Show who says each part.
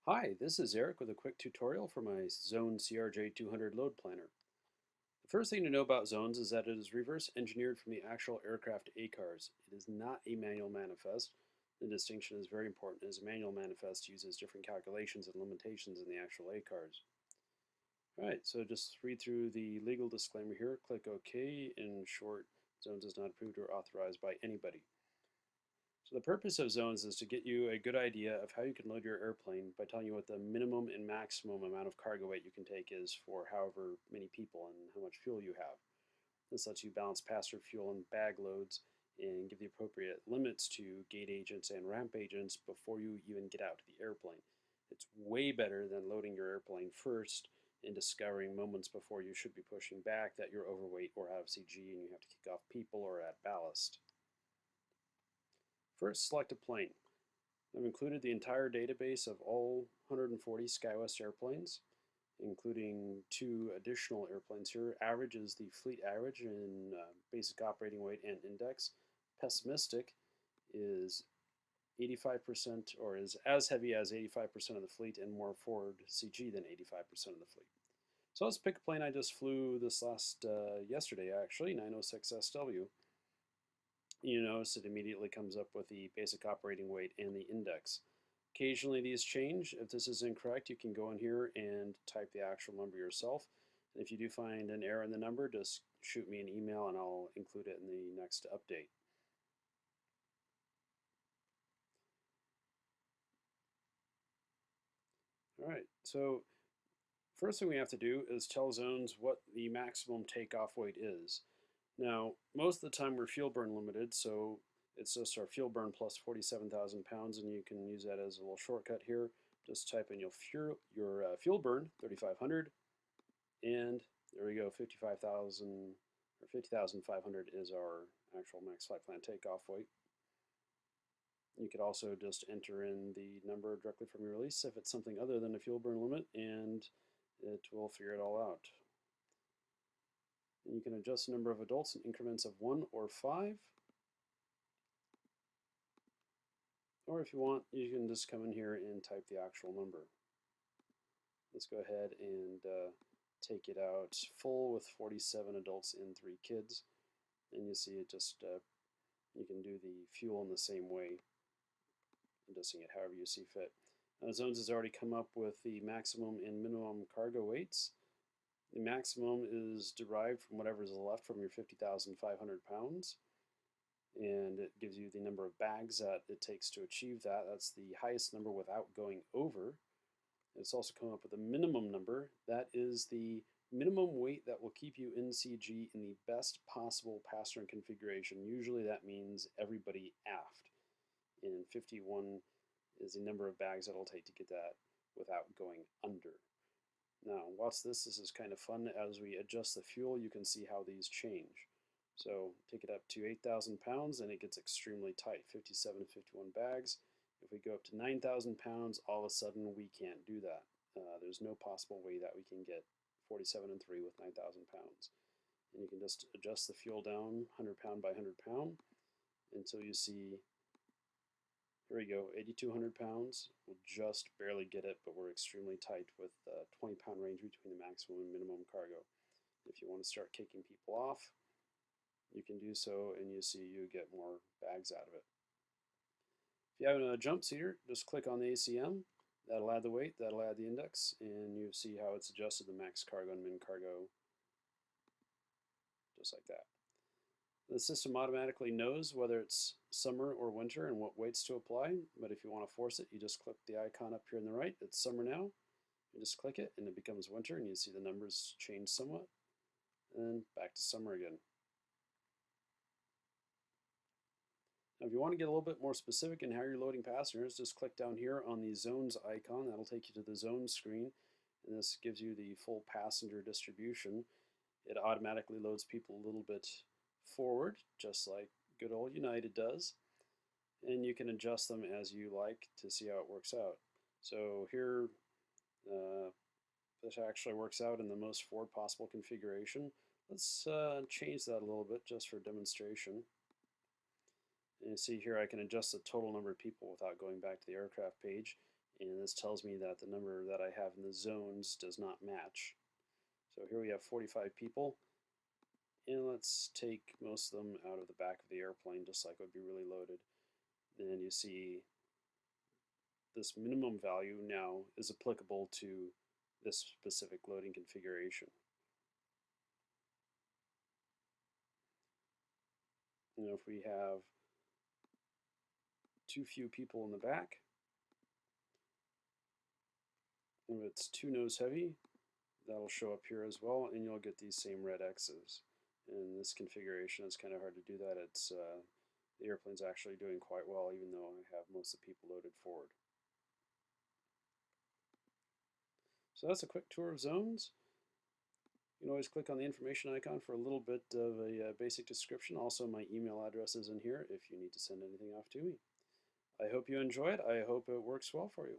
Speaker 1: Hi, this is Eric with a quick tutorial for my Zones CRJ-200 Load Planner. The first thing to know about Zones is that it is reverse engineered from the actual aircraft ACARs. It is not a manual manifest. The distinction is very important as a manual manifest uses different calculations and limitations in the actual ACARs. Alright, so just read through the legal disclaimer here, click OK. In short, Zones is not approved or authorized by anybody. So the purpose of zones is to get you a good idea of how you can load your airplane by telling you what the minimum and maximum amount of cargo weight you can take is for however many people and how much fuel you have. This lets you balance passenger fuel and bag loads and give the appropriate limits to gate agents and ramp agents before you even get out to the airplane. It's way better than loading your airplane first and discovering moments before you should be pushing back that you're overweight or out of CG and you have to kick off people or add ballast. First, select a plane. I've included the entire database of all 140 SkyWest airplanes, including two additional airplanes here. Average is the fleet average in basic operating weight and index. Pessimistic is 85% or is as heavy as 85% of the fleet and more forward CG than 85% of the fleet. So let's pick a plane I just flew this yesterday actually, 906 SW. You notice it immediately comes up with the basic operating weight and the index. Occasionally these change. If this is incorrect, you can go in here and type the actual number yourself. And if you do find an error in the number, just shoot me an email and I'll include it in the next update. All right, so first thing we have to do is tell zones what the maximum takeoff weight is. Now, most of the time we're fuel burn limited, so it's just our fuel burn plus 47,000 pounds, and you can use that as a little shortcut here. Just type in your fuel burn, 3,500, and there we go, 55,000 or 50,500 is our actual max flight plan takeoff weight. You could also just enter in the number directly from your release if it's something other than a fuel burn limit, and it will figure it all out. And you can adjust the number of adults in increments of 1 or 5. Or if you want, you can just come in here and type the actual number. Let's go ahead and take it out full with 47 adults and 3 kids. And you see it just, you can do the fuel in the same way, adjusting it however you see fit. Zones has already come up with the maximum and minimum cargo weights. The maximum is derived from whatever is left from your 50,500 pounds. And it gives you the number of bags that it takes to achieve that. That's the highest number without going over. It's also come up with a minimum number. That is the minimum weight that will keep you in CG in the best possible passenger configuration. Usually that means everybody aft. And 51 is the number of bags that it'll take to get that without going under. Now, watch this. This is kind of fun. As we adjust the fuel, you can see how these change. So take it up to 8,000 pounds and it gets extremely tight, 57, 51 bags. If we go up to 9,000 pounds, all of a sudden we can't do that. There's no possible way that we can get 47 and 3 with 9,000 pounds. And you can just adjust the fuel down 100 pound by 100 pound until you see, here we go, 8,200 pounds. We'll just barely get it, but we're extremely tight with 20-pound range between the maximum and minimum cargo. If you want to start kicking people off, you can do so and you see you get more bags out of it. If you have a jump seater, just click on the ACM. That'll add the weight, that'll add the index, and you see how it's adjusted the max cargo and min cargo just like that. The system automatically knows whether it's summer or winter and what weights to apply, but if you want to force it, you just click the icon up here on the right. It's summer now. You just click it and it becomes winter and you see the numbers change somewhat, and back to summer again. Now, if you want to get a little bit more specific in how you're loading passengers, just click down here on the zones icon. That'll take you to the zones screen, and this gives you the full passenger distribution. It automatically loads people a little bit forward, just like good old United does, and you can adjust them as you like to see how it works out. So here, this actually works out in the most forward possible configuration. Let's change that a little bit just for demonstration. And you see here I can adjust the total number of people without going back to the aircraft page. and this tells me that the number that I have in the zones does not match. So here we have 45 people, and let's take most of them out of the back of the airplane, just like it would be really loaded. Then you see this minimum value now is applicable to this specific loading configuration. If we have too few people in the back, if it's too nose heavy, that'll show up here as well, and you'll get these same red X's. In this configuration, it's kind of hard to do that. The airplane's actually doing quite well, even though I have most of the people loaded forward. So that's a quick tour of Zones. You can always click on the information icon for a little bit of a basic description. Also, my email address is in here if you need to send anything off to me. I hope you enjoy it. I hope it works well for you.